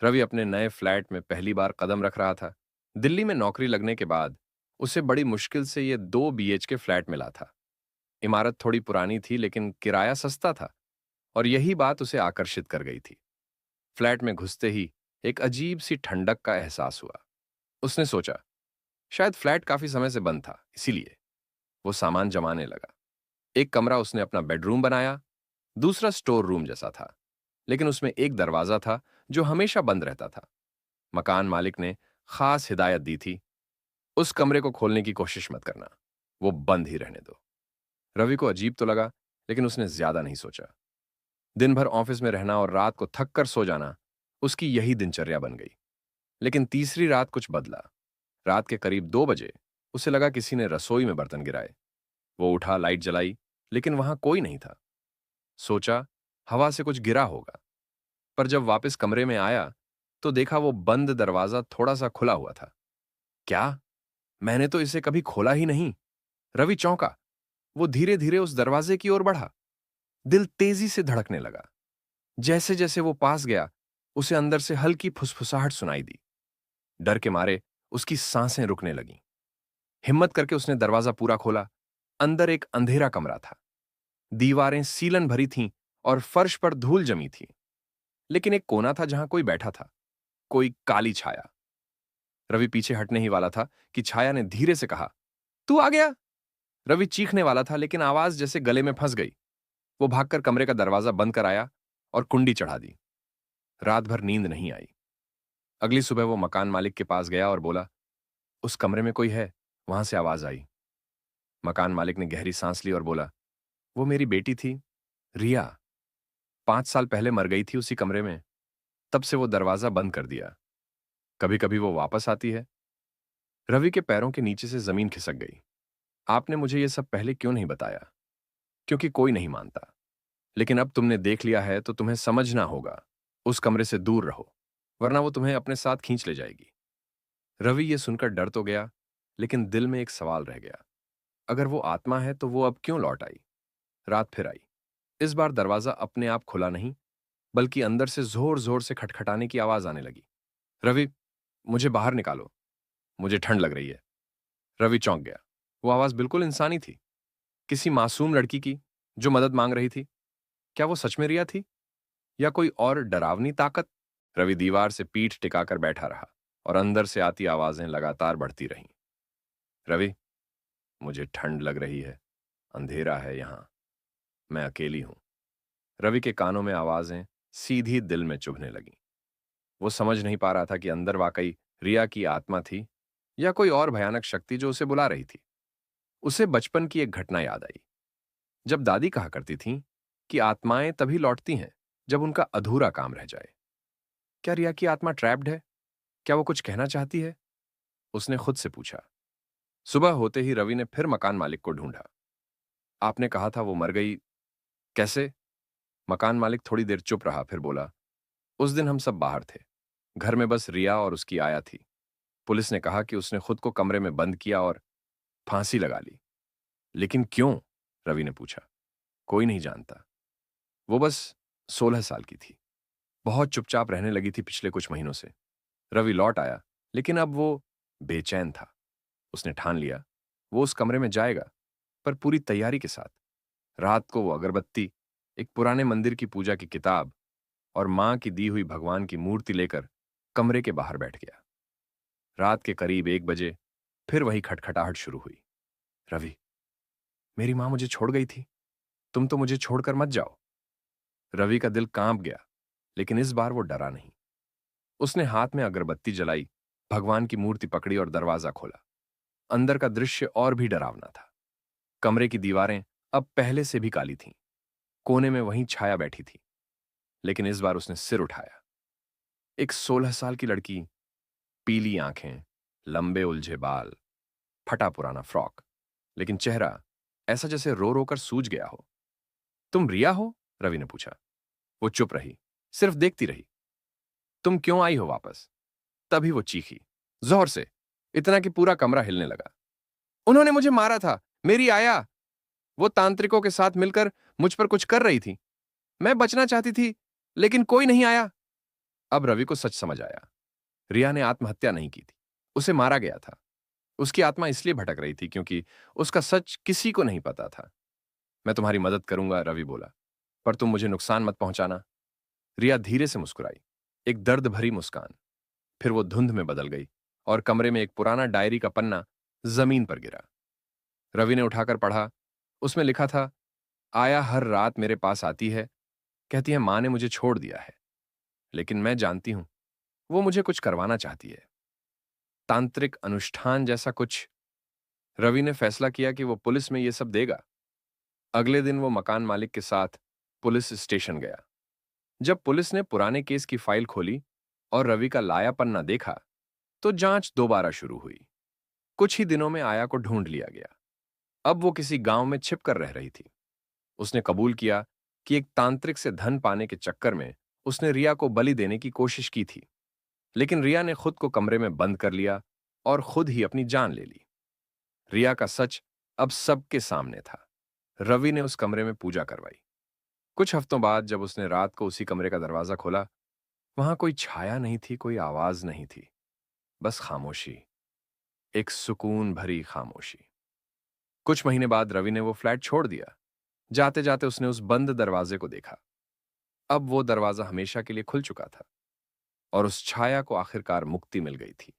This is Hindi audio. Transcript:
रवि अपने नए फ्लैट में पहली बार कदम रख रहा था। दिल्ली में नौकरी लगने के बाद उसे बड़ी मुश्किल से ये 2 BHK फ्लैट मिला था। इमारत थोड़ी पुरानी थी लेकिन किराया सस्ता था और यही बात उसे आकर्षित कर गई थी। फ्लैट में घुसते ही एक अजीब सी ठंडक का एहसास हुआ। उसने सोचा, शायद फ्लैट काफी समय से बंद था, इसीलिए वो सामान जमाने लगा। एक कमरा उसने अपना बेडरूम बनाया, दूसरा स्टोर रूम जैसा था, लेकिन उसमें एक दरवाजा था जो हमेशा बंद रहता था। मकान मालिक ने खास हिदायत दी थी, उस कमरे को खोलने की कोशिश मत करना, वो बंद ही रहने दो। रवि को अजीब तो लगा, लेकिन उसने ज्यादा नहीं सोचा। दिन भर ऑफिस में रहना और रात को थक कर सो जाना उसकी यही दिनचर्या बन गई। लेकिन तीसरी रात कुछ बदला। रात के करीब 2 बजे उसे लगा किसी ने रसोई में बर्तन गिराए। वो उठा, लाइट जलाई, लेकिन वहां कोई नहीं था। सोचा, हवा से कुछ गिरा होगा। पर जब वापस कमरे में आया तो देखा वो बंद दरवाजा थोड़ा सा खुला हुआ था। क्या? मैंने तो इसे कभी खोला ही नहीं। रवि चौंका। वो धीरे धीरे उस दरवाजे की ओर बढ़ा। दिल तेजी से धड़कने लगा। जैसे जैसे वो पास गया, उसे अंदर से हल्की फुसफुसाहट सुनाई दी। डर के मारे उसकी सांसें रुकने लगीं। हिम्मत करके उसने दरवाजा पूरा खोला। अंदर एक अंधेरा कमरा था। दीवारें सीलन भरी थीं और फर्श पर धूल जमी थी। लेकिन एक कोना था जहां कोई बैठा था, कोई काली छाया। रवि पीछे हटने ही वाला था कि छाया ने धीरे से कहा, तू आ गया। रवि चीखने वाला था लेकिन आवाज जैसे गले में फंस गई। वो भागकर कमरे का दरवाजा बंद कर आया और कुंडी चढ़ा दी। रात भर नींद नहीं आई। अगली सुबह वो मकान मालिक के पास गया और बोला, उस कमरे में कोई है? वहां से आवाज आई। मकान मालिक ने गहरी सांस ली और बोला, वो मेरी बेटी थी, रिया। 5 साल पहले मर गई थी उसी कमरे में। तब से वो दरवाजा बंद कर दिया। कभी कभी वो वापस आती है। रवि के पैरों के नीचे से जमीन खिसक गई। आपने मुझे ये सब पहले क्यों नहीं बताया? क्योंकि कोई नहीं मानता। लेकिन अब तुमने देख लिया है तो तुम्हें समझना होगा। उस कमरे से दूर रहो, वरना वो तुम्हें अपने साथ खींच ले जाएगी। रवि ये सुनकर डर तो गया, लेकिन दिल में एक सवाल रह गया। अगर वो आत्मा है तो वो अब क्यों लौट आई? रात फिर आई। इस बार दरवाजा अपने आप खुला नहीं, बल्कि अंदर से जोर जोर से खटखटाने की आवाज आने लगी। रवि, मुझे बाहर निकालो, मुझे ठंड लग रही है। रवि चौंक गया। वो आवाज बिल्कुल इंसानी थी, किसी मासूम लड़की की जो मदद मांग रही थी। क्या वो सच में रिया थी या कोई और डरावनी ताकत? रवि दीवार से पीठ टिकाकर बैठा रहा और अंदर से आती आवाजें लगातार बढ़ती रहीं। रवि, मुझे ठंड लग रही है, अंधेरा है यहां, मैं अकेली हूं। रवि के कानों में आवाजें सीधी दिल में चुभने लगीं। वो समझ नहीं पा रहा था कि अंदर वाकई रिया की आत्मा थी या कोई और भयानक शक्ति जो उसे बुला रही थी। उसे बचपन की एक घटना याद आई, जब दादी कहा करती थीं कि आत्माएं तभी लौटती हैं जब उनका अधूरा काम रह जाए। क्या रिया की आत्मा ट्रैप्ड है? क्या वो कुछ कहना चाहती है? उसने खुद से पूछा। सुबह होते ही रवि ने फिर मकान मालिक को ढूंढा। आपने कहा था वो मर गई, कैसे? मकान मालिक थोड़ी देर चुप रहा, फिर बोला, उस दिन हम सब बाहर थे। घर में बस रिया और उसकी आया थी। पुलिस ने कहा कि उसने खुद को कमरे में बंद किया और फांसी लगा ली। लेकिन क्यों? रवि ने पूछा। कोई नहीं जानता। वो बस 16 साल की थी। बहुत चुपचाप रहने लगी थी पिछले कुछ महीनों से। रवि लौट आया, लेकिन अब वो बेचैन था। उसने ठान लिया, वो उस कमरे में जाएगा, पर पूरी तैयारी के साथ। रात को वो अगरबत्ती, एक पुराने मंदिर की पूजा की किताब और मां की दी हुई भगवान की मूर्ति लेकर कमरे के बाहर बैठ गया। रात के करीब 1 बजे फिर वही खटखटाहट शुरू हुई। रवि, मेरी मां मुझे छोड़ गई थी, तुम तो मुझे छोड़कर मत जाओ। रवि का दिल कांप गया, लेकिन इस बार वो डरा नहीं। उसने हाथ में अगरबत्ती जलाई, भगवान की मूर्ति पकड़ी और दरवाजा खोला। अंदर का दृश्य और भी डरावना था। कमरे की दीवारें अब पहले से भी काली थीं। कोने में वहीं छाया बैठी थी। लेकिन इस बार उसने सिर उठाया। एक 16 साल की लड़की, पीली आंखें, लंबे उलझे बाल, फटा पुराना फ्रॉक, लेकिन चेहरा ऐसा जैसे रो रो कर सूज गया हो। तुम रिया हो? रवि ने पूछा। वो चुप रही, सिर्फ देखती रही। तुम क्यों आई हो वापस? तभी वो चीखी, जोर से, इतना कि पूरा कमरा हिलने लगा। उन्होंने मुझे मारा था, मेरी आया। वो तांत्रिकों के साथ मिलकर मुझ पर कुछ कर रही थी। मैं बचना चाहती थी, लेकिन कोई नहीं आया। अब रवि को सच समझ आया। रिया ने आत्महत्या नहीं की थी, उसे मारा गया था। उसकी आत्मा इसलिए भटक रही थी क्योंकि उसका सच किसी को नहीं पता था। मैं तुम्हारी मदद करूंगा, रवि बोला, पर तुम मुझे नुकसान मत पहुंचाना। रिया धीरे से मुस्कुराई, एक दर्द भरी मुस्कान। फिर वो धुंध में बदल गई और कमरे में एक पुराना डायरी का पन्ना जमीन पर गिरा। रवि ने उठाकर पढ़ा। उसमें लिखा था, आया हर रात मेरे पास आती है, कहती है मां ने मुझे छोड़ दिया है, लेकिन मैं जानती हूं वो मुझे कुछ करवाना चाहती है, तांत्रिक अनुष्ठान जैसा कुछ। रवि ने फैसला किया कि वो पुलिस में ये सब देगा। अगले दिन वो मकान मालिक के साथ पुलिस स्टेशन गया। जब पुलिस ने पुराने केस की फाइल खोली और रवि का लाया पन्ना देखा, तो जांच दोबारा शुरू हुई। कुछ ही दिनों में आया को ढूंढ लिया गया। अब वो किसी गांव में छिपकर रह रही थी। उसने कबूल किया कि एक तांत्रिक से धन पाने के चक्कर में उसने रिया को बलि देने की कोशिश की थी, लेकिन रिया ने खुद को कमरे में बंद कर लिया और खुद ही अपनी जान ले ली। रिया का सच अब सबके सामने था। रवि ने उस कमरे में पूजा करवाई। कुछ हफ्तों बाद जब उसने रात को उसी कमरे का दरवाजा खोला, वहां कोई छाया नहीं थी, कोई आवाज नहीं थी, बस खामोशी, एक सुकून भरी खामोशी। कुछ महीने बाद रवि ने वो फ्लैट छोड़ दिया। जाते जाते उसने उस बंद दरवाजे को देखा। अब वो दरवाजा हमेशा के लिए खुल चुका था और उस छाया को आखिरकार मुक्ति मिल गई थी।